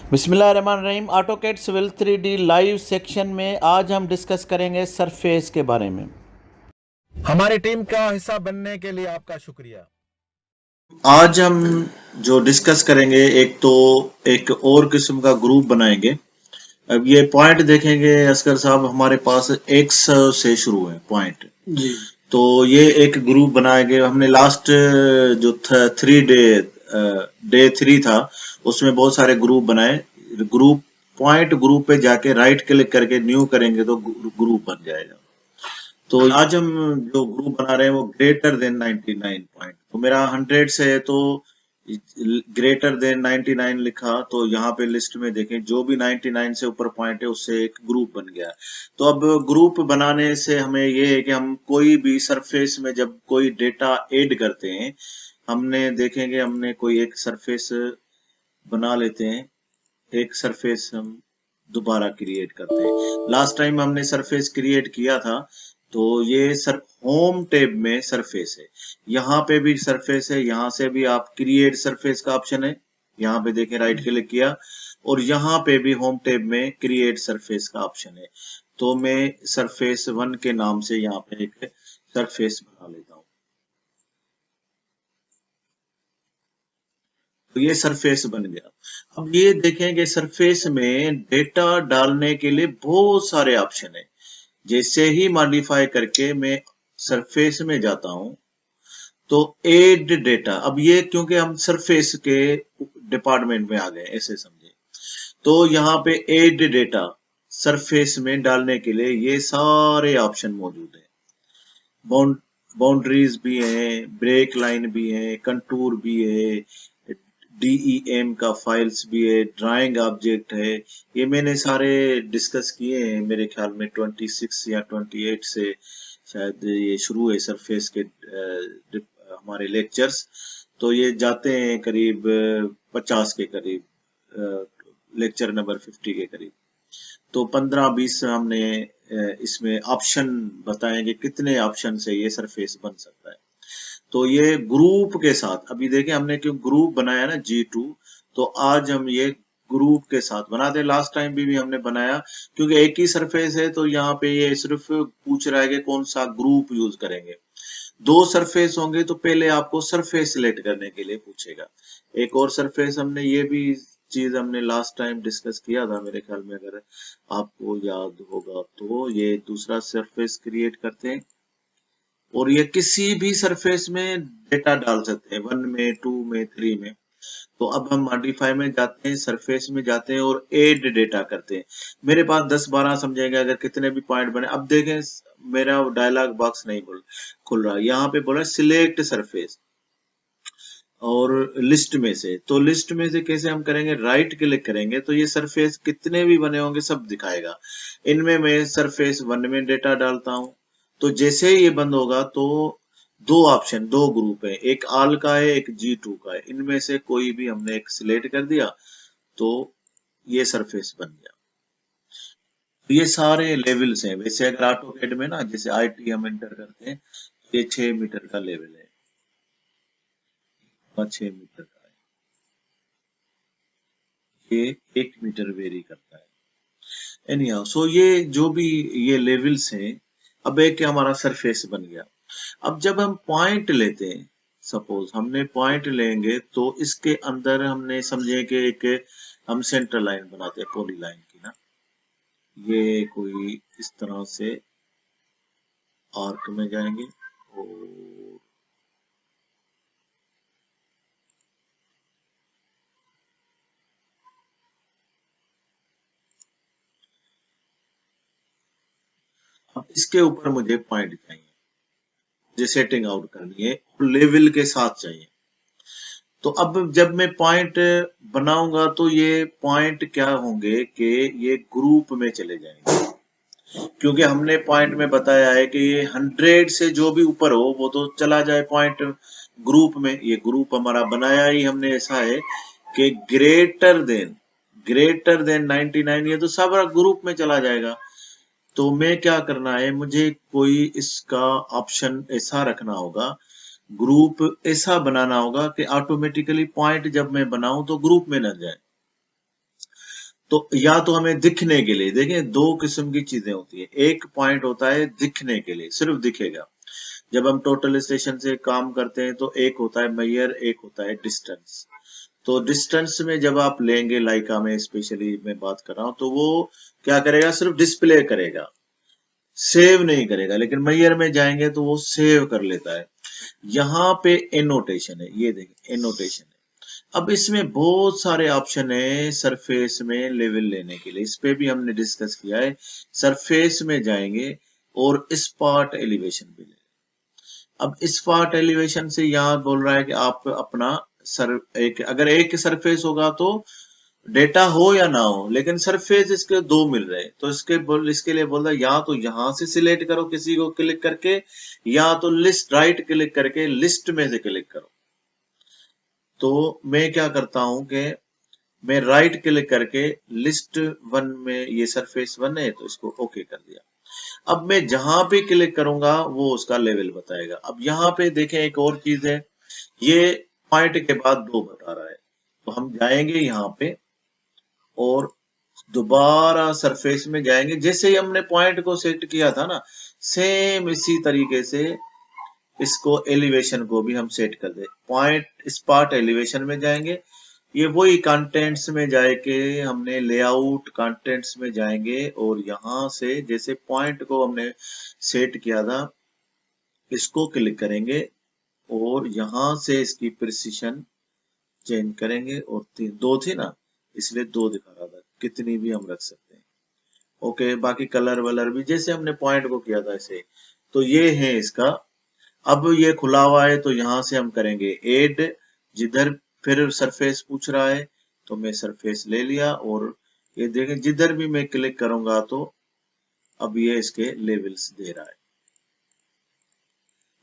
बिस्मिल्लाहिर्रहमानिर्रहीम। AutoCAD civil 3D live section में आज हम डिस्कस करेंगे सरफेस के बारे में। हमारी टीम का हिस्सा बनने के लिए आपका शुक्रिया। आज हम जो डिस्कस करेंगे एक और किस्म का ग्रुप बनाएंगे। अब ये पॉइंट देखेंगे असगर साहब, हमारे पास 100 से शुरू है पॉइंट जी। तो ये एक ग्रुप बनाएंगे। हमने लास्ट जो था डे 3 था, उसमें बहुत सारे ग्रुप बनाए। ग्रुप पे जाके राइट क्लिक करके न्यू करेंगे तो ग्रुप बन जाएगा। तो आज हम जो ग्रुप बना रहे हैं वो ग्रेटर देन 99 पॉइंट। तो मेरा 100 से है तो ग्रेटर देन 99 लिखा, तो यहाँ पे लिस्ट में देखें जो भी 99 से ऊपर पॉइंट है उससे एक ग्रुप बन गया। तो अब ग्रुप बनाने से हमें ये है कि हम कोई भी सरफेस में जब कोई डेटा ऐड करते हैं, हमने कोई एक सरफेस बना लेते हैं, एक सरफेस हम दोबारा क्रिएट करते हैं। लास्ट टाइम हमने सरफेस क्रिएट किया था, तो ये होम टैब में सरफेस है, यहाँ पे भी सरफेस है, यहाँ से भी आप क्रिएट सरफेस का ऑप्शन है, यहाँ पे देखें राइट क्लिक किया, और यहाँ पे भी होम टैब में क्रिएट सरफेस का ऑप्शन है। तो मैं सरफेस 1 के नाम से यहाँ पे एक सरफेस बना लेता हूँ। तो ये सरफेस बन गया। अब ये देखेंगे सरफेस में डेटा डालने के लिए बहुत सारे ऑप्शन है। जैसे ही मॉडिफाई करके मैं सरफेस में जाता हूं तो एड डेटा, अब ये क्योंकि हम सरफेस के डिपार्टमेंट में आ गए ऐसे समझे, तो यहाँ पे एड डेटा सरफेस में डालने के लिए ये सारे ऑप्शन मौजूद है। बाउंड्रीज भी है, ब्रेक लाइन भी है, कंटूर भी है, DEM का फाइल्स भी है, ड्राइंग ऑब्जेक्ट है। ये मैंने सारे डिस्कस किए हैं, मेरे ख्याल में 26 या 28 से शायद ये शुरू है सरफेस के हमारे लेक्चर्स। तो ये जाते हैं करीब 50 के करीब, लेक्चर नंबर 50 के करीब। तो 15-20 हमने इसमें ऑप्शन बताएं कि कितने ऑप्शन से ये सरफेस बन सकता है। तो ये ग्रुप के साथ, अभी देखें हमने क्यों ग्रुप बनाया ना G2, तो आज हम ये ग्रुप के साथ बनाते हैं। लास्ट टाइम भी हमने बनाया, क्योंकि एक ही सरफेस है तो यहाँ पे ये सिर्फ पूछ रहा है कि कौन सा ग्रुप यूज करेंगे। 2 सरफेस होंगे तो पहले आपको सरफेस सिलेक्ट करने के लिए पूछेगा। एक और सरफेस ये भी चीज हमने लास्ट टाइम डिस्कस किया था मेरे ख्याल में, अगर आपको याद होगा तो। ये दूसरा सरफेस क्रिएट करते हैं और ये किसी भी सरफेस में डेटा डाल सकते हैं, 1 में, 2 में, 3 में। तो अब हम मॉडिफाई में जाते हैं, सरफेस में जाते हैं और एड डेटा करते हैं। मेरे पास 10-12 समझेंगे अगर कितने भी पॉइंट बने। अब देखें मेरा डायलॉग बॉक्स नहीं खुल रहा, यहाँ पे बोला सिलेक्ट सरफेस और लिस्ट में से। तो लिस्ट में से कैसे हम करेंगे, राइट क्लिक करेंगे तो ये सरफेस कितने भी बने होंगे सब दिखाएगा। इनमें मैं सरफेस 1 में डेटा डालता हूं, तो जैसे ही ये बंद होगा तो 2 ऑप्शन, 2 ग्रुप है, एक ऑल का है, एक G2 का है। इनमें से कोई भी हमने एक सिलेक्ट कर दिया तो ये सरफेस बन गया। तो ये सारे लेवल्स हैं। वैसे अगर ऑटोकैड में ना जैसे IT हम एंटर करते हैं तो ये 6 मीटर का लेवल है, 6 मीटर का है, ये 1 मीटर वेरी करता है। एनीहाउ, सो ये जो भी ये लेवल्स हैं। अब एक हमारा सरफेस बन गया। अब जब हम पॉइंट लेते हैं, सपोज हमने पॉइंट लेंगे तो इसके अंदर हमने समझे कि एक हम सेंटर लाइन बनाते हैं पॉली लाइन की ना, ये कोई इस तरह से आर्क में जाएंगे और अब इसके ऊपर मुझे पॉइंट चाहिए, मुझे सेटिंग आउट करनी है और लेवल के साथ चाहिए। तो अब जब मैं पॉइंट बनाऊंगा तो ये पॉइंट क्या होंगे कि ये ग्रुप में चले जाएंगे, क्योंकि हमने पॉइंट में बताया है कि ये 100 से जो भी ऊपर हो वो तो चला जाए पॉइंट ग्रुप में। ये ग्रुप हमारा बनाया ही हमने ऐसा है कि ग्रेटर देन 99, ये तो सब ग्रुप में चला जाएगा। तो मैं क्या करना है, मुझे कोई इसका ऑप्शन ऐसा रखना होगा, ग्रुप ऐसा बनाना होगा कि ऑटोमेटिकली पॉइंट जब मैं बनाऊं तो ग्रुप में लग जाए। तो या तो हमें दिखने के लिए, देखें दो किस्म की चीजें होती है। एक पॉइंट होता है दिखने के लिए, सिर्फ दिखेगा। जब हम टोटल स्टेशन से काम करते हैं तो एक होता है मेजर, एक होता है डिस्टेंस। तो डिस्टेंस में जब आप लेंगे, लाइका में स्पेशली मैं बात कर रहा हूं, तो वो क्या करेगा, सिर्फ डिस्प्ले करेगा, सेव नहीं करेगा। लेकिन मेजर में जाएंगे तो वो सेव कर लेता है। यहाँ पे एनोटेशन है, ये देखें एनोटेशन है। अब इसमें बहुत सारे ऑप्शन है सरफेस में लेवल लेने के लिए, इस पे भी हमने डिस्कस किया है। सरफेस में जाएंगे और स्पॉट एलिवेशन भी ले। अब स्पॉट एलिवेशन से यहाँ बोल रहा है कि आप अपना अगर एक सरफेस होगा तो डेटा हो या ना हो, लेकिन सरफेस इसके दो मिल रहे हैं, तो इसके लिए बोल रहा है या तो यहां से सिलेक्ट करो किसी को क्लिक करके, या तो लिस्ट राइट क्लिक करके लिस्ट में से क्लिक करो। तो मैं क्या करता हूं कि मैं राइट क्लिक करके लिस्ट 1 में, ये सरफेस 1 है तो इसको ओके कर दिया। अब मैं जहां पे क्लिक करूंगा वो उसका लेवल बताएगा। अब यहाँ पे देखें एक और चीज है, ये पॉइंट के बाद 2 बता रहा है, तो हम जाएंगे यहाँ पे और दोबारा सरफेस में जाएंगे। जैसे ही हमने पॉइंट को सेट किया था ना, सेम इसी तरीके से इसको एलिवेशन को भी हम सेट कर दे। पॉइंट स्पॉट एलिवेशन में जाएंगे, ये वही कंटेंट्स में जाके हमने लेआउट कंटेंट्स में जाएंगे और यहां से जैसे पॉइंट को हमने सेट किया था इसको क्लिक करेंगे और यहां से इसकी प्रिसिशन चेंज करेंगे। और 2 थी ना, इसलिए 2 दिखा रहा था, कितनी भी हम रख सकते हैं। ओके, बाकी कलर वलर भी जैसे हमने पॉइंट को किया था ऐसे। तो ये है इसका। अब ये खुला हुआ है तो यहां से हम करेंगे ऐड, जिधर फिर सरफेस पूछ रहा है तो मैं सरफेस ले लिया और ये देखें जिधर भी मैं क्लिक करूंगा तो अब ये इसके लेवल्स दे रहा है।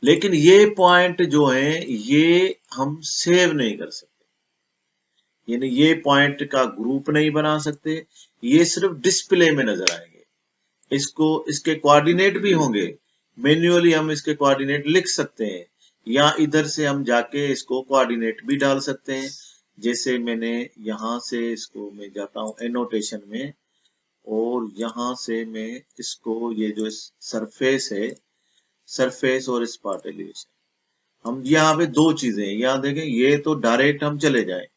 लेकिन ये पॉइंट जो है ये हम सेव नहीं कर सकते, यानी ये पॉइंट का ग्रुप नहीं बना सकते, ये सिर्फ डिस्प्ले में नजर आएंगे। इसके कोऑर्डिनेट भी होंगे, मैन्युअली हम इसके कोऑर्डिनेट लिख सकते हैं, या इधर से हम जाके इसको कोऑर्डिनेट भी डाल सकते हैं। जैसे मैंने यहां से इसको मैं जाता हूं एनोटेशन में और यहां से मैं इसको ये जो सरफेस है, सरफेस और स्पॉट एलिवेशन, हम यहाँ पे 2 चीजें हैं। यहाँ देखें ये तो डायरेक्ट हम चले जाए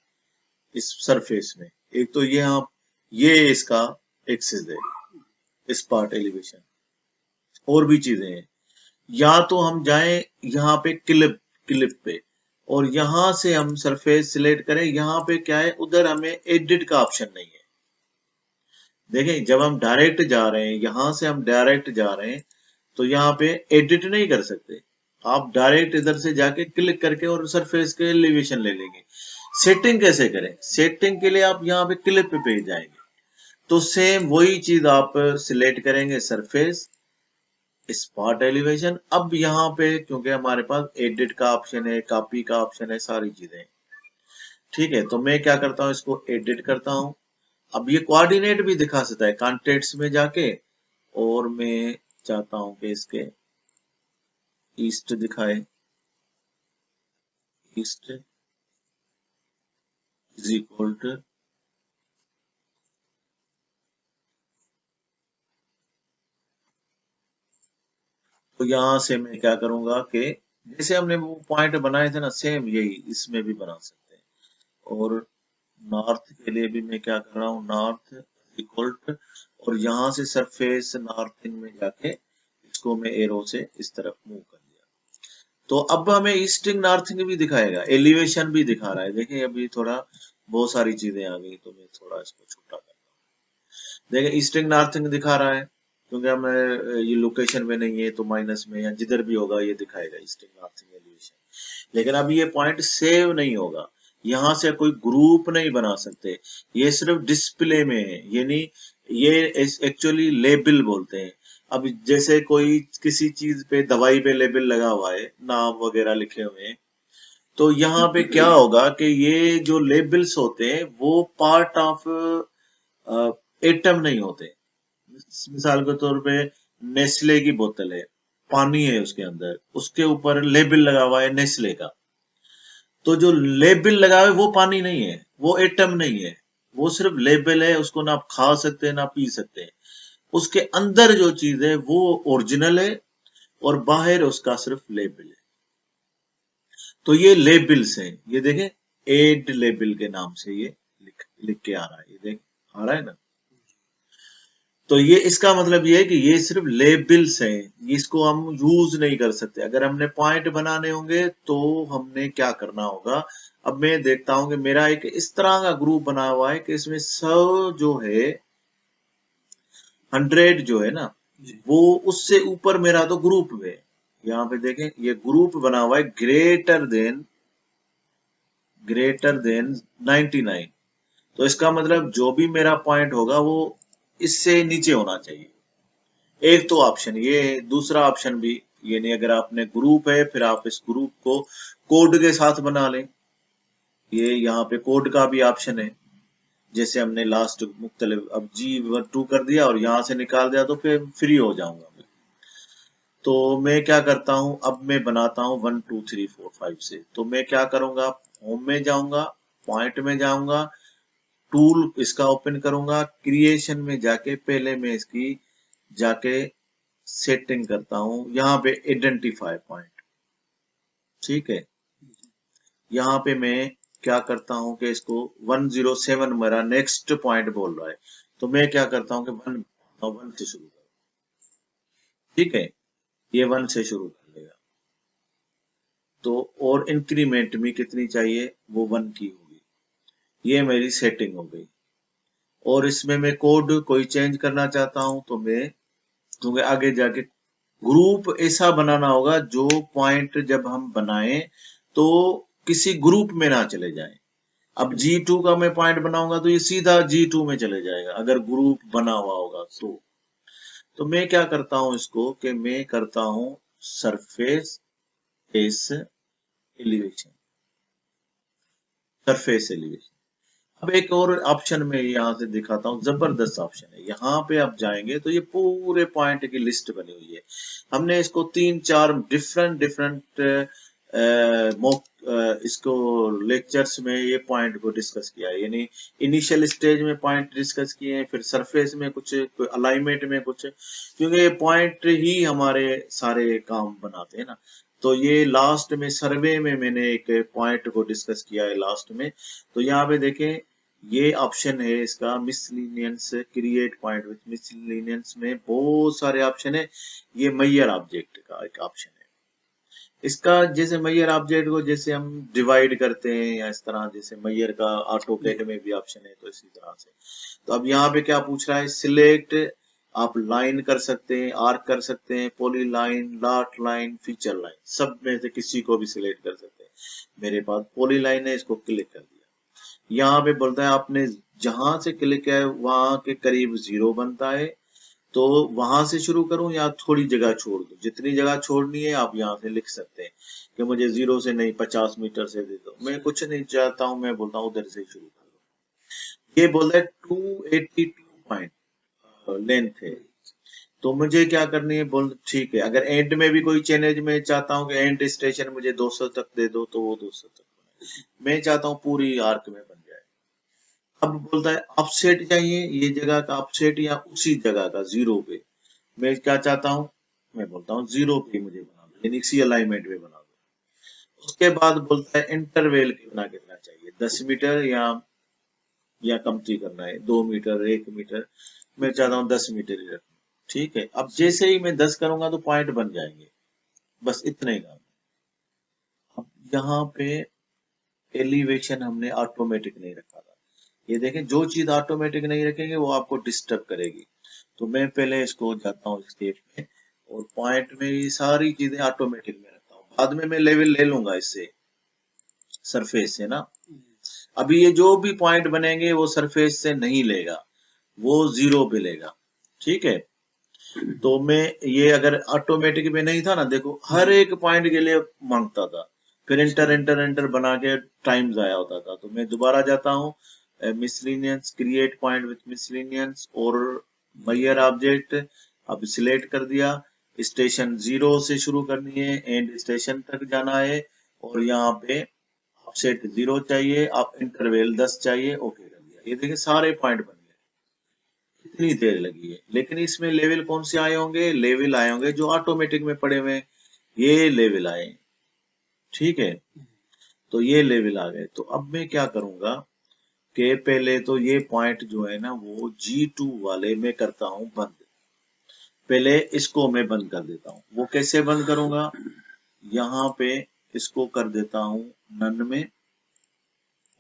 इस सरफेस में, एक तो ये इसका एक्सिस है स्पॉट एलिवेशन, और भी चीजें हैं। या तो हम जाएं यहाँ पे क्लिप पे और यहां से हम सरफेस सिलेक्ट करें। यहाँ पे क्या है, उधर हमें एडिट का ऑप्शन नहीं है। देखें जब हम डायरेक्ट जा रहे हैं, यहां से हम डायरेक्ट जा रहे हैं तो यहाँ पे एडिट नहीं कर सकते। आप डायरेक्ट इधर से जाके क्लिक करके और सरफेस के एलिवेशन ले लेंगे। सेटिंग कैसे करें, सेटिंग के लिए आप यहाँ पे क्लिप पे जाएंगे तो सेम वही चीज आप सिलेक्ट करेंगे, सरफेस स्पॉट एलिवेशन। अब यहाँ पे क्योंकि हमारे पास एडिट का ऑप्शन है, कॉपी का ऑप्शन है, सारी चीजें, ठीक है। तो मैं क्या करता हूँ, इसको एडिट करता हूँ। अब ये कोऑर्डिनेट भी दिखा सकता है कॉन्टेक्ट्स में जाके, और मैं चाहता हूं कि इसके ईस्ट दिखाए, ईस्ट इज इक्वल टू तो यहां से मैं क्या करूंगा कि जैसे हमने वो पॉइंट बनाए थे ना, सेम यही इसमें भी बना सकते हैं। और नॉर्थ के लिए भी मैं क्या कर रहा हूँ, नॉर्थ इक्वल टू, और यहां से सरफेस नॉर्थिंग में जाके इसको मैं एरो से इस तरफ मूव कर दिया। तो अब हमें ईस्टिंग नॉर्थिंग भी दिखाएगा, एलिवेशन भी दिखा रहा है। देखिए अभी थोड़ा बहुत सारी चीजें आ गई तो मैं थोड़ा इसको छोटा करता हूँ। देखिए ईस्टिंग नॉर्थिंग दिखा रहा है, क्योंकि हमें ये लोकेशन में नहीं है तो माइनस में या जिधर भी होगा ये दिखाएगा ईस्टिंग नॉर्थिंग एलिवेशन। लेकिन अब ये पॉइंट सेव नहीं होगा, यहां से कोई ग्रुप नहीं बना सकते, ये सिर्फ डिस्प्ले में है, यानी ये एक्चुअली लेबल बोलते हैं। अब जैसे कोई किसी चीज पे, दवाई पे लेबल लगा हुआ है, नाम वगैरह लिखे हुए हैं, तो यहाँ पे क्या होगा कि ये जो लेबल्स होते हैं वो पार्ट ऑफ एटम नहीं होते। मिसाल के तौर पे नेस्ले की बोतल है, पानी है उसके अंदर, उसके ऊपर लेबल लगा हुआ है नेस्ले का, तो जो लेबल लगा हुआ है वो पानी नहीं है, वो एटम नहीं है, वो सिर्फ लेबल है, उसको ना आप खा सकते हैं ना पी सकते हैं। उसके अंदर जो चीज है वो ओरिजिनल है और बाहर उसका सिर्फ लेबल है। तो ये लेबल्स हैं, ये देखें एड लेबल के नाम से ये लिख के आ रहा है, ये देख आ रहा है ना। तो ये इसका मतलब ये है कि ये सिर्फ लेबल्स हैं, इसको हम यूज नहीं कर सकते। अगर हमने पॉइंट बनाने होंगे तो हमने क्या करना होगा। अब मैं देखता हूं कि मेरा एक इस तरह का ग्रुप बना हुआ है कि इसमें 100 जो है 100 जो है ना वो उससे ऊपर मेरा तो ग्रुप है। यहाँ पे देखें ये ग्रुप बना हुआ है ग्रेटर देन 99। तो इसका मतलब जो भी मेरा पॉइंट होगा वो इससे नीचे होना चाहिए। एक तो ऑप्शन ये है, दूसरा ऑप्शन भी ये नहीं, अगर आपने ग्रुप है फिर आप इस ग्रुप को कोड के साथ बना लें। ये यहाँ पे कोड का भी ऑप्शन है, जैसे हमने लास्ट मुख्तलिफ अब G2 कर दिया और यहां से निकाल दिया तो फिर फ्री हो जाऊंगा मैं। तो मैं क्या करता हूं, अब मैं बनाता हूं 1 2 3 4 5 से। तो मैं क्या करूंगा, होम में जाऊंगा, पॉइंट में जाऊंगा, टूल इसका ओपन करूंगा, क्रिएशन में जाके पहले मैं इसकी जाके सेटिंग करता हूं, यहाँ पे आइडेंटिफाई पॉइंट। ठीक है, यहाँ पे मैं क्या करता हूं कि इसको 107 मेरा नेक्स्ट पॉइंट बोल रहा है, तो मैं क्या करता हूं कि 1 से शुरू करूं। ठीक है, ये 1 से शुरू कर लेगा। तो और इंक्रीमेंट में कितनी चाहिए, वो 1 की होगी। ये मेरी सेटिंग हो गई। और इसमें मैं कोड कोई चेंज करना चाहता हूं तो मैं क्योंकि आगे जाके ग्रुप ऐसा बनाना होगा जो पॉइंट जब हम बनाएं तो किसी ग्रुप में ना चले जाएं। अब G2 का मैं पॉइंट बनाऊंगा तो ये सीधा G2 में चले जाएगा अगर ग्रुप बना हुआ होगा तो मैं क्या करता हूं इसको कि मैं करता हूं सरफेस एलिवेशन, सरफेस एलिवेशन। अब एक और ऑप्शन में यहां से दिखाता हूं, जबरदस्त ऑप्शन है। यहाँ पे आप जाएंगे तो ये पूरे पॉइंट की लिस्ट बनी हुई है। हमने इसको 3-4 डिफरेंट इसको लेक्चर्स में ये पॉइंट को डिस्कस किया है। यानी इनिशियल स्टेज में पॉइंट डिस्कस किए हैं, फिर सरफेस में कुछ, अलाइनमेंट में कुछ, क्योंकि ये पॉइंट ही हमारे सारे काम बनाते हैं ना। तो ये लास्ट में सर्वे में मैंने एक पॉइंट को डिस्कस किया है लास्ट में। तो यहाँ पे देखें ये ऑप्शन है इसका मिसलिनियंस, क्रिएट पॉइंट विद मिसलिनियंस में बहुत सारे ऑप्शन है। ये मैयर ऑब्जेक्ट का एक ऑप्शन है। इसका जैसे मैयर ऑब्जेक्ट को जैसे हम डिवाइड करते हैं या इस तरह, जैसे मैयर का ऑटोकैड में भी ऑप्शन है, तो इसी तरह से। तो अब यहाँ पे क्या पूछ रहा है, सिलेक्ट, आप लाइन कर सकते हैं, आर्क कर सकते हैं, poly line, dot line, feature line, सब में से किसी को भी सिलेक्ट कर सकते हैं। मेरे पास पॉली लाइन है, इसको क्लिक कर दिया। यहाँ पे बोलता है आपने जहां से क्लिक किया है वहां के करीब 0 बनता है, तो वहां से शुरू करूं या थोड़ी जगह छोड़ दूं। जितनी जगह छोड़नी है आप यहाँ से लिख सकते हैं कि मुझे 0 से नहीं 50 मीटर से दे दो। मैं कुछ नहीं चाहता हूं, मैं बोलता हूं उधर से शुरू कर दो। ये बोलता है 282 पॉइंट लेंथ है, तो मुझे क्या करनी है, बोल ठीक है। अगर एंड में भी कोई चेंज में चाहता हूँ कि एंड स्टेशन मुझे 200 तक दे दो, तो वो 200 तक बने। मैं चाहता हूँ पूरी आर्क में बन जाए। अब बोलता है ऑफसेट चाहिए, ये जगह का ऑफसेट या उसी जगह का 0 पे। मैं क्या चाहता हूँ, मैं बोलता हूँ 0 पे मुझे बना दो, यानी इसी अलाइनमेंट में बना दो। उसके बाद बोलता है इंटरवेल कितना कितना चाहिए, 10 मीटर या कमती करना है, 2 मीटर, 1 मीटर। मैं चाहता हूँ 10 मीटर ही रखना। ठीक है, अब जैसे ही मैं 10 करूंगा तो पॉइंट बन जाएंगे, बस इतना ही काम। अब यहाँ पे एलिवेशन हमने ऑटोमेटिक नहीं रखा था। ये देखें, जो चीज ऑटोमेटिक नहीं रखेंगे वो आपको डिस्टर्ब करेगी। तो मैं पहले इसको जाता हूँ स्टेप में और पॉइंट में ये सारी चीजें ऑटोमेटिक में रखता हूँ। बाद में मैं लेवल ले लूंगा इससे, सरफेस से ना। अभी ये जो भी पॉइंट बनेंगे वो सरफेस से नहीं लेगा, वो 0 पे लेगा। ठीक है, तो मैं ये अगर ऑटोमेटिक में नहीं था ना, देखो हर एक पॉइंट के लिए मांगता था, फिर एंटर बना के टाइम जाया होता था। तो मैं दोबारा जाता हूँ मिसलिनियंस, क्रिएट पॉइंट विद मिसलिनियंस और मैयर ऑब्जेक्ट। अब सिलेक्ट कर दिया, स्टेशन 0 से शुरू करनी है, एंड स्टेशन तक जाना है, और यहाँ पे ऑफसेट 0 चाहिए, आप इंटरवल 10 चाहिए, ओके कर दिया। गया, ये देखिए सारे पॉइंट बन गए, कितनी देर लगी है। लेकिन इसमें लेवल कौन से आए होंगे, लेवल आए होंगे जो ऑटोमेटिक में पड़े हुए हैं, ये लेवल आए, ठीक है। तो ये लेवल आ गए। तो अब मैं क्या करूंगा कि पहले तो ये पॉइंट जो है ना वो G2 वाले में करता हूं बंद। पहले इसको मैं बंद कर देता हूं। वो कैसे बंद करूंगा, यहाँ पे इसको कर देता हूं नन में,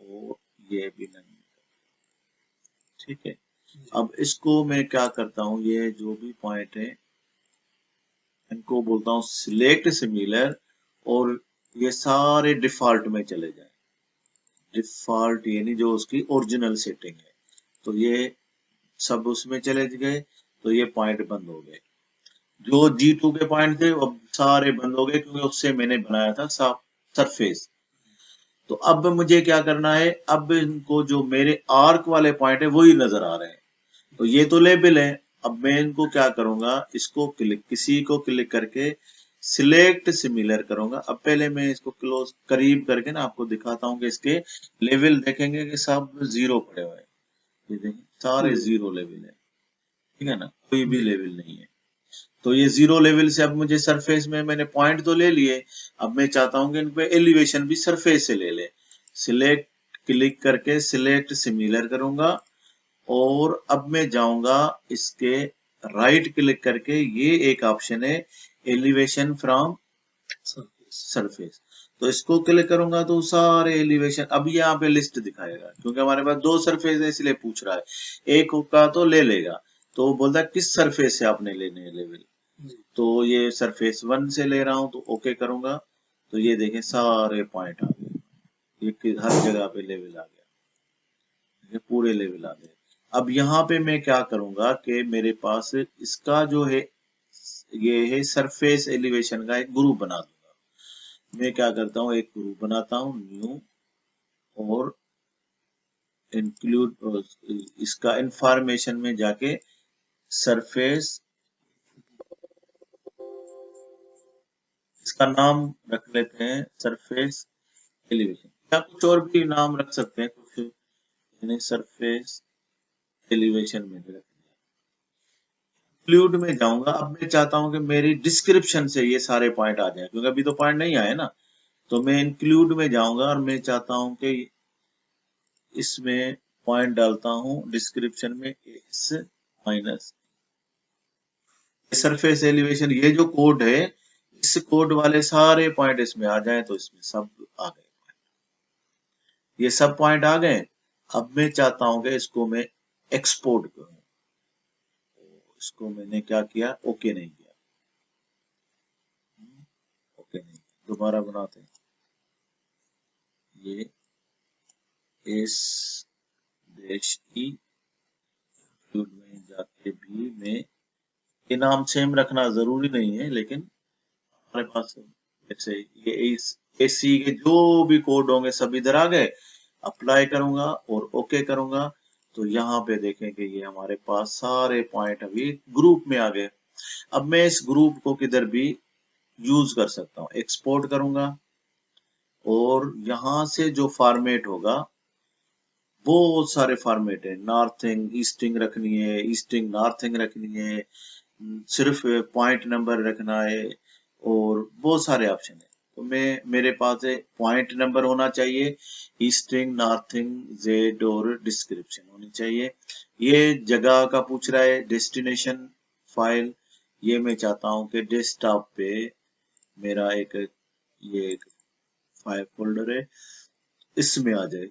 और ये भी नन में, ठीक है। अब इसको मैं क्या करता हूं, ये जो भी पॉइंट है इनको बोलता हूं सिलेक्ट सिमिलर, और ये सारे डिफॉल्ट में चले जाए। डिफॉल्ट यानी जो उसकी ओरिजिनल सेटिंग है, तो ये सब उसमें चले गए, तो ये पॉइंट बंद हो गए। जो G2 के पॉइंट थे अब सारे बंद हो गए, क्योंकि उससे मैंने बनाया था सरफेस। तो अब मुझे क्या करना है, अब इनको जो मेरे आर्क वाले पॉइंट है वही नजर आ रहे हैं, तो ये तो लेबल है। अब मैं इनको क्या करूंगा, इसको क्लिक, किसी को क्लिक करके सिलेक्ट सिमिलर करूंगा। अब पहले मैं इसको क्लोज करीब करके ना आपको दिखाता हूं कि इसके लेवल देखेंगे कि सब जीरो पड़े हुए हैं, ये देखिए सारे जीरो लेवल है, ठीक है ना, कोई भी लेवल नहीं है। तो ये जीरो लेवल से अब मुझे सरफेस में मैंने पॉइंट तो ले लिए, अब मैं चाहता हूं कि इन पे एलिवेशन भी सरफेस से ले ले। सिलेक्ट क्लिक करके सिलेक्ट सिमिलर करूंगा, और अब मैं जाऊंगा इसके राइट क्लिक करके, ये एक ऑप्शन है एलिवेशन फ्रॉम सरफेस, तो इसको क्लिक करूंगा तो सारे एलिवेशन अब यहाँ पे लिस्ट दिखाएगा, क्योंकि हमारे पास दो सरफेस है इसलिए पूछ रहा है, एक का तो ले लेगा। तो वो बोलता है किस सरफेस से आपने लेने हैं लेवल, तो ये सरफेस 1 से ले रहा हूं, तो ओके करूंगा। तो ये देखें सारे पॉइंट आ गए, ये हर जगह पे लेवल आ गया, ये पूरे लेवल आ गए। अब यहाँ पे मैं क्या करूंगा कि मेरे पास इसका जो है ये है सरफेस एलिवेशन का एक ग्रुप बना दूंगा। मैं क्या करता हूँ, एक ग्रुप बनाता हूँ न्यू, और इंक्लूड इसका इंफॉर्मेशन में जाके सरफेस, इसका नाम रख लेते हैं सरफेस एलिवेशन, या कुछ और भी नाम रख सकते हैं कुछ, यानी सरफेस एलिवेशन में रख दिया। इंक्लूड में जाऊंगा, अब मैं चाहता हूं कि मेरी डिस्क्रिप्शन से ये सारे पॉइंट आ जाए, क्योंकि अभी तो पॉइंट नहीं आए ना। तो मैं इंक्लूड में जाऊंगा, और मैं चाहता हूं कि इसमें पॉइंट डालता हूं डिस्क्रिप्शन में एस माइनस सरफेस एलिवेशन, ये जो कोड है इस कोड वाले सारे पॉइंट इसमें आ जाए, तो इसमें सब आ गए, ये सब पॉइंट आ गए। अब मैं चाहता हूं कि इसको मैं एक्सपोर्ट करूं, इसको मैंने क्या किया, ओके नहीं किया, ओके नहीं, दोबारा बनाते हैं। ये एस देश की में जाके भी मैं, ये नाम सेम रखना जरूरी नहीं है, लेकिन हमारे पास जैसे ये एसी के जो भी कोड होंगे सब इधर आ गए। अप्लाई करूंगा और ओके करूंगा, तो यहाँ पे देखें कि ये हमारे पास सारे पॉइंट अभी ग्रुप में आ गए। अब मैं इस ग्रुप को किधर भी यूज कर सकता हूँ, एक्सपोर्ट करूंगा, और यहां से जो फॉर्मेट होगा बहुत सारे फॉर्मेट है, नॉर्थिंग ईस्टिंग रखनी है, ईस्टिंग नॉर्थिंग रखनी है, सिर्फ पॉइंट नंबर रखना है, और बहुत सारे ऑप्शन है। तो मेरे पास है पॉइंट नंबर होना चाहिए, ईस्टिंग नॉर्थिंग जेड, और डिस्क्रिप्शन होनी चाहिए। ये जगह का पूछ रहा है, डेस्टिनेशन फाइल, ये मैं चाहता हूं कि डेस्कटॉप पे मेरा ये एक फाइल फोल्डर है, इसमें आ जाए।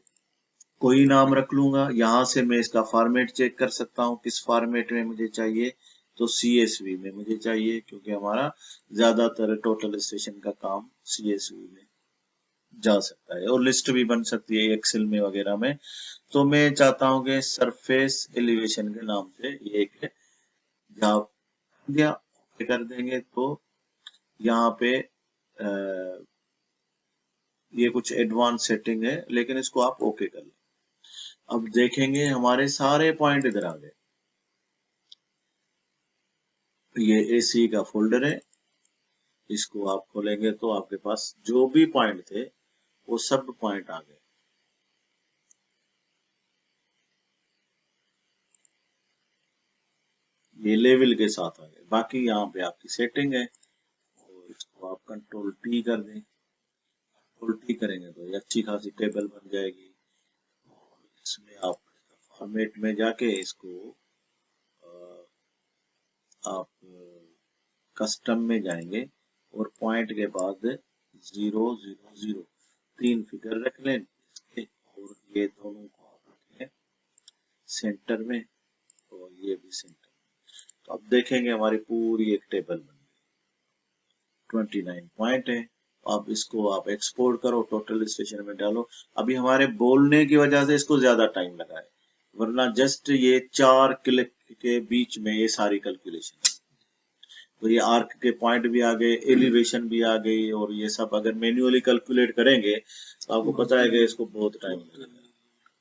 कोई नाम रख लूंगा, यहां से मैं इसका फॉर्मेट चेक कर सकता हूँ किस फॉर्मेट में मुझे चाहिए, तो CSV में मुझे चाहिए, क्योंकि हमारा ज्यादातर टोटल स्टेशन का काम CSV में जा सकता है, और लिस्ट भी बन सकती है एक्सेल में वगैरह में। तो मैं चाहता हूं कि सरफेस एलिवेशन के नाम से ये एक जॉब दिया, कर देंगे, तो यहाँ पे ये कुछ एडवांस सेटिंग है, लेकिन इसको आप ओके कर लें। अब देखेंगे हमारे सारे पॉइंट इधर आ गए, ये AC का फोल्डर है, इसको आप खोलेंगे तो आपके पास जो भी पॉइंट थे वो सब पॉइंट आ गए। ये लेवल के साथ आ गए। बाकी यहाँ पे आपकी सेटिंग है और इसको आप कंट्रोल टी कर दें। कंट्रोल टी करेंगे तो ये अच्छी खासी टेबल बन जाएगी। इसमें आप फॉर्मेट में जाके इसको आप कस्टम में जाएंगे और पॉइंट के बाद 0 0 0 3 फिगर रख लें इसके, और ये दोनों को आप रखें सेंटर में और ये भी सेंटर में। तो अब देखेंगे हमारी पूरी एक टेबल बन गई। 29 पॉइंट है। अब इसको आप एक्सपोर्ट करो, टोटल स्टेशन में डालो। अभी हमारे बोलने की वजह से इसको ज्यादा टाइम लगा है, वरना जस्ट ये 4 क्लिक के बीच में ये सारी कैलकुलेशन है। तो ये आर्क के पॉइंट भी आ गए, एलिवेशन भी आ गई, और ये सब अगर मैन्युअली कैलकुलेट करेंगे तो आपको पता है कि इसको बहुत टाइम लगेगा।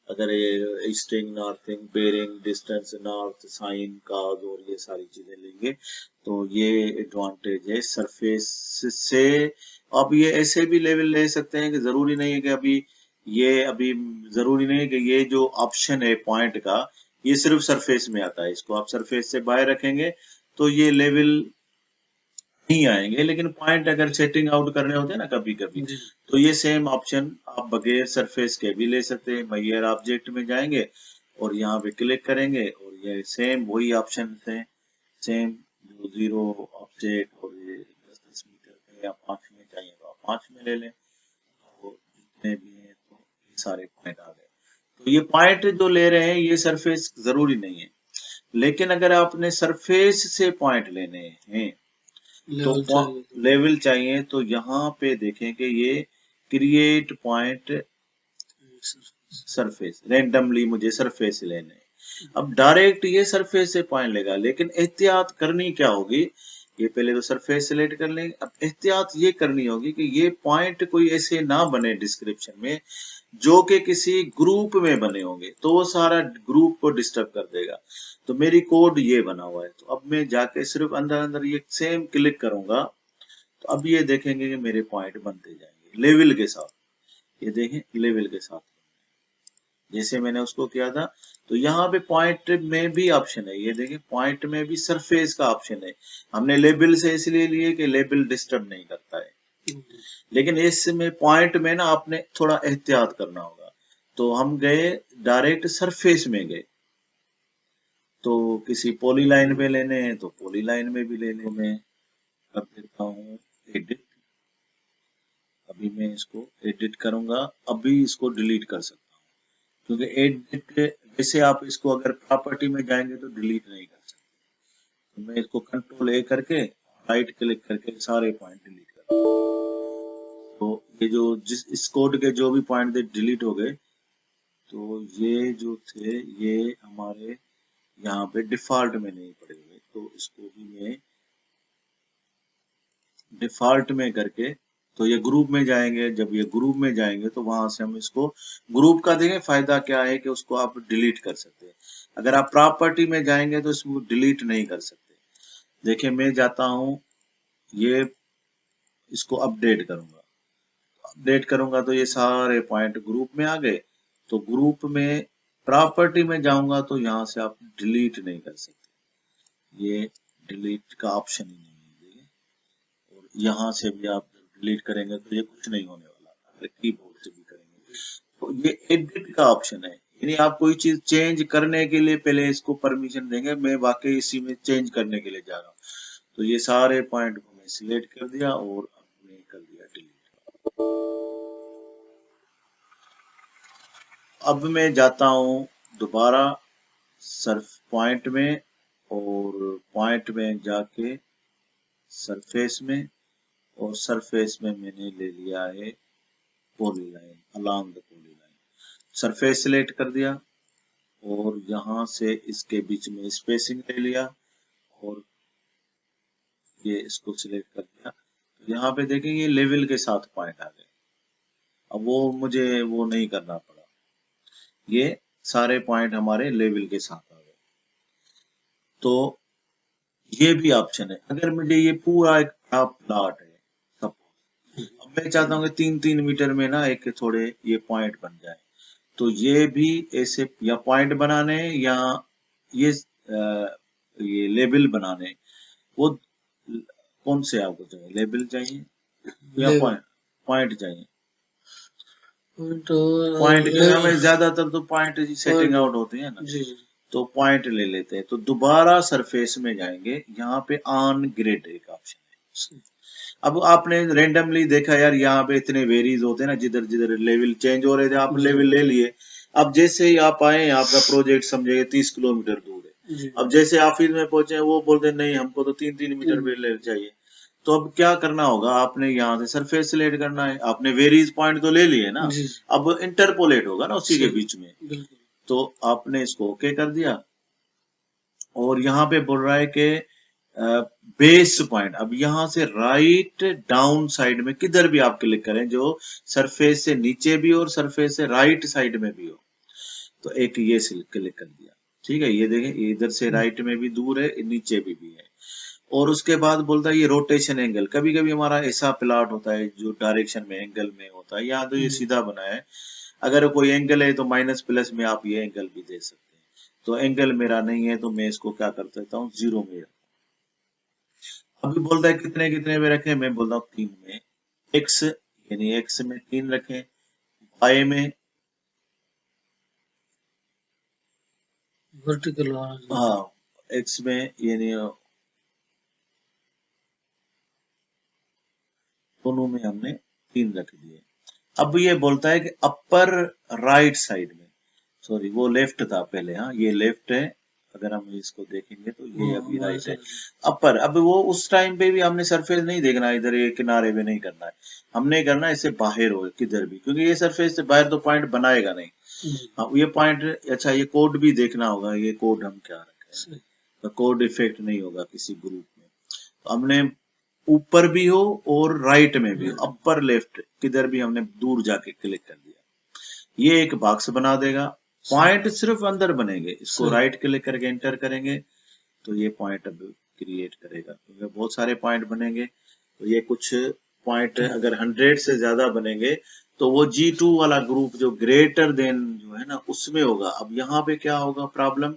अगर ये easting, northing, bearing, distance, north, sine, cos और ये सारी चीजें लेंगे तो ये एडवांटेज है सरफेस से। अब ये ऐसे भी लेवल ले सकते हैं कि जरूरी नहीं है कि अभी जरूरी नहीं है कि ये जो ऑप्शन है पॉइंट का ये सिर्फ सरफेस में आता है। इसको आप सरफेस से बाहर रखेंगे तो ये लेवल नहीं आएंगे, लेकिन पॉइंट अगर सेटिंग आउट करने होते हैं ना कभी कभी, तो ये सेम ऑप्शन आप बगैर सरफेस के भी ले सकते हैं। मैयर ऑब्जेक्ट में जाएंगे और यहाँ पे क्लिक करेंगे और ये सेम वही ऑप्शन है, सेम जो 0 ऑब्जेक्ट, और ये 10 मीटर या 5 में चाहिए तो आप 5 में ले लें, तो जितने भी हैं तो ये सारे पॉइंट आ गए। तो ये पॉइंट जो ले रहे हैं ये सरफेस जरूरी नहीं है, लेकिन अगर आपने सरफेस से पॉइंट लेने हैं तो लेवल चाहिए तो यहाँ पे देखें कि ये क्रिएट पॉइंट सरफेस, रैंडमली मुझे सरफेस लेने हैं। अब डायरेक्ट ये सरफेस से पॉइंट लेगा, लेकिन एहतियात करनी क्या होगी, ये पहले तो सरफेस सेलेक्ट कर लेंगे। अब एहतियात ये करनी होगी कि ये पॉइंट कोई ऐसे ना बने डिस्क्रिप्शन में जो कि किसी ग्रुप में बने होंगे, तो वो सारा ग्रुप को डिस्टर्ब कर देगा। तो मेरी कोड ये बना हुआ है, तो अब मैं जाके सिर्फ अंदर अंदर ये सेम क्लिक करूंगा तो अब ये देखेंगे कि मेरे पॉइंट बनते जाएंगे लेवल के साथ। ये देखें लेवल के साथ जैसे मैंने उसको किया था। तो यहाँ पे पॉइंट में भी ऑप्शन है, ये देखें पॉइंट में भी सरफेस का ऑप्शन है। हमने लेबल से इसलिए लिए कि लेबल डिस्टर्ब नहीं करता है, लेकिन इसमें पॉइंट में ना आपने थोड़ा एहतियात करना होगा। तो हम गए डायरेक्ट सरफेस में गए, तो किसी पॉली लाइन पे लेने हैं तो पॉली लाइन में भी लेने में कर देता हूँ एडिट। अभी मैं इसको एडिट करूंगा, अभी इसको डिलीट कर सकता हूँ, क्योंकि एडिट वैसे आप इसको अगर प्रॉपर्टी में जाएंगे तो डिलीट नहीं कर सकते। तो मैं इसको कंट्रोल ए करके राइट क्लिक करके सारे पॉइंट डिलीट कर, तो ये जो इस कोड के जो भी पॉइंट थे डिलीट हो गए। तो ये जो थे ये हमारे यहाँ पे डिफॉल्ट में नहीं पड़े हुए, तो इसको भी मैं डिफॉल्ट में करके, तो ये ग्रुप में जाएंगे। जब ये ग्रुप में जाएंगे तो वहां से हम इसको ग्रुप का देखें फायदा क्या है कि उसको आप डिलीट कर सकते हैं। अगर आप प्रॉपर्टी में जाएंगे तो इसको डिलीट नहीं कर सकते। देखिए मैं जाता हूं, ये इसको अपडेट करूंगा, अपडेट करूंगा तो ये सारे पॉइंट ग्रुप में आ गए। तो ग्रुप में प्रॉपर्टी में जाऊंगा तो यहाँ से आप डिलीट नहीं कर सकते, ये डिलीट का ऑप्शन ही नहीं है। और यहाँ से भी आप डिलीट करेंगे तो ये कुछ नहीं होने वाला, अगर कीबोर्ड से भी करेंगे तो ये एडिट का ऑप्शन है। यानी आप कोई चीज चेंज करने के लिए पहले इसको परमिशन देंगे। मैं वाकई इसी में चेंज करने के लिए जा रहा हूँ, तो ये सारे पॉइंट को मैं सिलेक्ट कर दिया और हमने कर दिया डिलीट। अब मैं जाता हूँ दोबारा सरफ पॉइंट में, और पॉइंट में जाके सरफेस में, और सरफेस में मैंने ले लिया है poly line, along the poly line. Surface select कर दिया और यहाँ से इसके बीच में स्पेसिंग ले लिया और ये इसको सिलेक्ट कर दिया। तो यहाँ पे देखेंगे ये लेवल के साथ पॉइंट आ गए। अब वो मुझे वो नहीं करना पड़ा, ये सारे पॉइंट हमारे लेवल के साथ आ गए। तो ये भी ऑप्शन है। अगर मुझे ये पूरा एक प्लॉट है सपोज, अब मैं चाहता हूँ कि 3-3 मीटर में ना एक थोड़े ये पॉइंट बन जाए, तो ये भी ऐसे या पॉइंट बनाने या ये ये लेबल बनाने, वो कौन से आपको चाहिए, लेबल चाहिए या पॉइंट चाहिए? पॉइंट क्योंकि हमें ज्यादातर तो पॉइंट सेटिंग आउट होती है ना, तो पॉइंट ले लेते हैं। तो दोबारा सरफेस में जाएंगे, यहाँ पे ऑन ग्रिड एक ऑप्शन है। अब आपने रेंडमली देखा यार यहाँ पे इतने वेरीज होते हैं ना, जिधर जिधर लेवल चेंज हो रहे थे, आप लेवल ले लिए। अब जैसे ही आप आए, आपका प्रोजेक्ट समझे 30 किलोमीटर दूर है, अब जैसे ऑफिस में पहुंचे वो बोलते नहीं हमको तो 3-3 मीटर पे लेवल चाहिए। तो अब क्या करना होगा, आपने यहाँ से सरफेस सिलेक्ट करना है, आपने वेरीज पॉइंट तो ले लिए ना, अब इंटरपोलेट होगा ना उसी के बीच में। तो आपने इसको ओके कर दिया, और यहाँ पे बोल रहा है कि बेस पॉइंट, अब यहाँ से राइट डाउन साइड में किधर भी आप क्लिक करें, जो सरफेस से नीचे भी और सरफेस से राइट साइड में भी हो, तो एक ये क्लिक कर दिया। ठीक है, ये देखें इधर से राइट में भी दूर है, नीचे भी है। और उसके बाद बोलता है ये रोटेशन एंगल, कभी कभी हमारा ऐसा प्लॉट होता है जो डायरेक्शन में एंगल में होता है, यहाँ तो ये सीधा बना है, अगर कोई एंगल है तो माइनस प्लस में आप ये एंगल भी दे सकते हैं। तो एंगल मेरा नहीं है तो मैं इसको क्या कर देता हूँ, 0 में। अभी बोलता है कितने कितने में रखें, मैं बोलता हूँ 3 में। एक्स यानी एक्स में 3 रखें, वाई में वर्टिकल, हाँ एक्स में यानी दोनों में हमने 3 रख दिए। अब ये बोलता है कि अपर राइट साइड में, सॉरी वो लेफ्ट था पहले, हाँ ये लेफ्ट है, अगर हम इसको देखेंगे तो ये अभी राइट है, अपर। अब वो उस टाइम पे भी हमने सरफेस नहीं देखना, इधर ये किनारे पे नहीं करना है, हमने करना है इससे बाहर हो किधर भी, क्योंकि ये सरफेस से बाहर तो पॉइंट बनाएगा नहीं। हाँ ये पॉइंट, अच्छा ये कोड भी देखना होगा, ये कोड हम क्या रखे हैं, तो कोड इफेक्ट नहीं होगा किसी ग्रुप में। तो हमने ऊपर भी हो और राइट में भी, अपर लेफ्ट किधर भी हमने दूर जाके क्लिक कर दिया, ये एक बॉक्स बना देगा। पॉइंट सिर्फ अंदर बनेंगे, इसको राइट क्लिक करके एंटर करेंगे तो ये पॉइंट अब क्रिएट करेगा, क्योंकि बहुत सारे पॉइंट बनेंगे। तो ये कुछ पॉइंट अगर 100 से ज्यादा बनेंगे तो वो G2 वाला ग्रुप जो ग्रेटर देन जो है ना उसमें होगा। अब यहाँ पे क्या होगा प्रॉब्लम,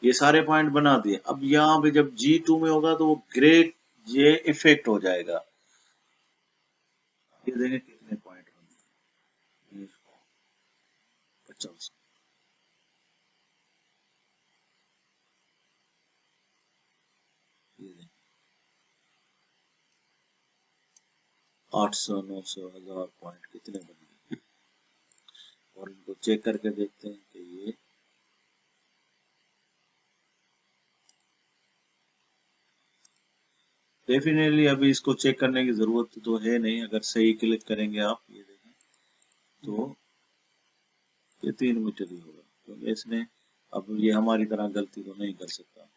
ये सारे पॉइंट बना दिए, अब यहाँ पे जब G2 में होगा तो वो ग्रेट ये इफेक्ट हो जाएगा। ये देखें कितने पॉइंट होंगे, 50, ये 800, 900, 1000 पॉइंट कितने बन गए। और इनको चेक करके देखते हैं कि ये डेफिनेटली अभी इसको चेक करने की जरूरत तो है नहीं, अगर सही क्लिक करेंगे आप, ये देखें तो ये 3 मीटर ही होगा, क्योंकि इसने अब ये हमारी तरह गलती तो नहीं कर सकता।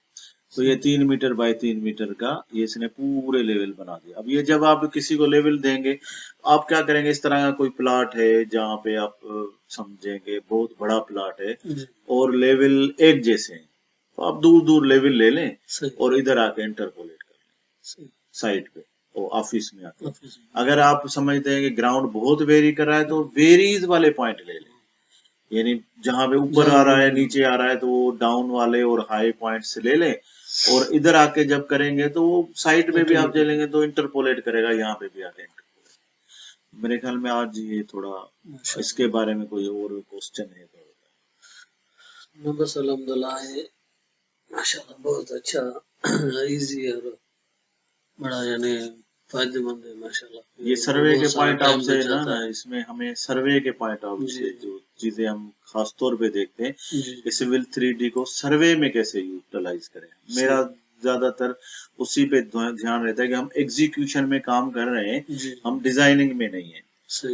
तो ये 3 मीटर बाय 3 मीटर का ये इसने पूरे लेवल बना दिया। अब ये जब आप किसी को लेवल देंगे, आप क्या करेंगे, इस तरह का कोई प्लॉट है जहाँ पे आप समझेंगे बहुत बड़ा प्लॉट है और लेवल एक जैसे हैं, तो आप दूर दूर लेवल ले लें और इधर आके इंटरपोलेट कर लें साइड पे और ऑफिस में आके। अगर आप समझते हैं कि ग्राउंड बहुत वेरी कर रहा है तो वेरीज वाले पॉइंट ले लें, यानी जहां पे ऊपर आ रहा है नीचे आ रहा है तो वो डाउन वाले और हाई पॉइंट्स ले लें, और इधर आके जब करेंगे तो वो साइड में भी आप चलेंगे तो इंटरपोलेट करेगा, यहाँ पे भी आके इंटरपोलेट। मेरे ख्याल में आज ये थोड़ा इसके बारे में कोई और क्वेश्चन है तो बस अल्हम्दुलिल्लाह है, माशाल्लाह बहुत अच्छा इजी और बड़ा यानी फायदेमंद है माशाल्लाह। ये सर्वे के पॉइंट ऑफ से ना इसमें हमें सर्वे के पॉइंट ऑफ से जो चीजें हम खास तौर पे देखते हैं कि सिविल 3D को सर्वे में कैसे यूटिलाइज करें, मेरा ज्यादातर उसी पे ध्यान रहता है कि हम एग्जीक्यूशन में काम कर रहे हैं, हम डिजाइनिंग में नहीं है।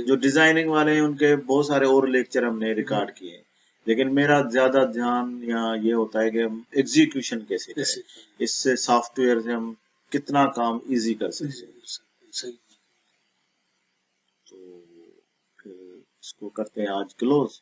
जो डिजाइनिंग वाले हैं उनके बहुत सारे और लेक्चर हमने रिकॉर्ड किए हैं, लेकिन मेरा ज्यादा ध्यान यहाँ ये होता है कि हम एग्जीक्यूशन कैसे करें, इससे सॉफ्टवेयर से हम कितना काम इजी कर सकते हैं। तो फिर इसको करते हैं आज क्लोज।